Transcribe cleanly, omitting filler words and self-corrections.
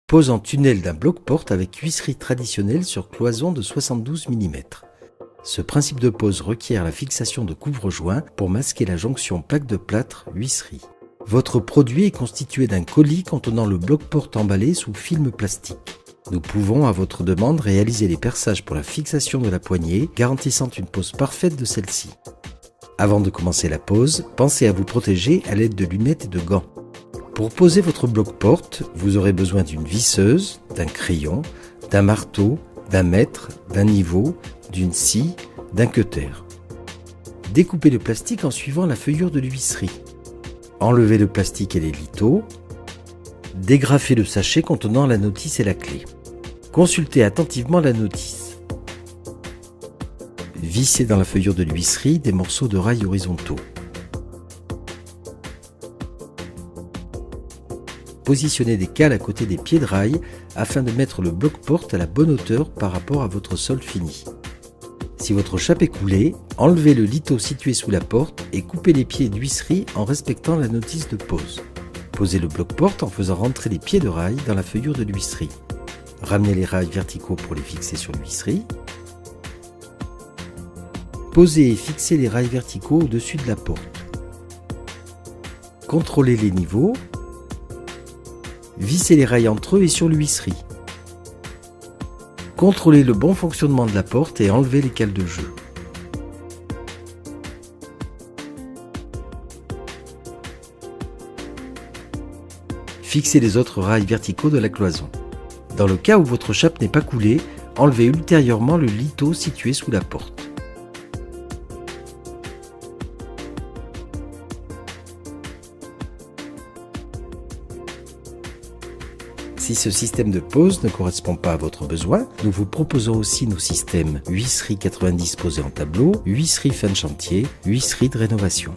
Pose en tunnel d'un bloc-porte avec huisserie traditionnelle sur cloison de 72 mm. Ce principe de pose requiert la fixation de couvre-joints pour masquer la jonction plaque de plâtre huisserie. Votre produit est constitué d'un colis contenant le bloc-porte emballé sous film plastique. Nous pouvons, à votre demande, réaliser les perçages pour la fixation de la poignée, garantissant une pose parfaite de celle-ci. Avant de commencer la pose, pensez à vous protéger à l'aide de lunettes et de gants. Pour poser votre bloc-porte, vous aurez besoin d'une visseuse, d'un crayon, d'un marteau, d'un mètre, d'un niveau, d'une scie, d'un cutter. Découpez le plastique en suivant la feuillure de l'huisserie. Enlevez le plastique et les lithos. Dégrafez le sachet contenant la notice et la clé. Consultez attentivement la notice. Vissez dans la feuillure de l'huisserie des morceaux de rails horizontaux. Positionnez des cales à côté des pieds de rail afin de mettre le bloc-porte à la bonne hauteur par rapport à votre sol fini. Si votre chape est coulée, enlevez le litho situé sous la porte et coupez les pieds d'huisserie en respectant la notice de pose. Posez le bloc-porte en faisant rentrer les pieds de rail dans la feuillure de l'huisserie. Ramenez les rails verticaux pour les fixer sur l'huisserie. Posez et fixez les rails verticaux au-dessus de la porte. Contrôlez les niveaux. Vissez les rails entre eux et sur l'huisserie. Contrôlez le bon fonctionnement de la porte et enlevez les cales de jeu. Fixez les autres rails verticaux de la cloison. Dans le cas où votre chape n'est pas coulée, enlevez ultérieurement le litho situé sous la porte. Si ce système de pose ne correspond pas à votre besoin, nous vous proposons aussi nos systèmes huisserie 90 posés en tableau, huisserie fin de chantier, huisserie de rénovation.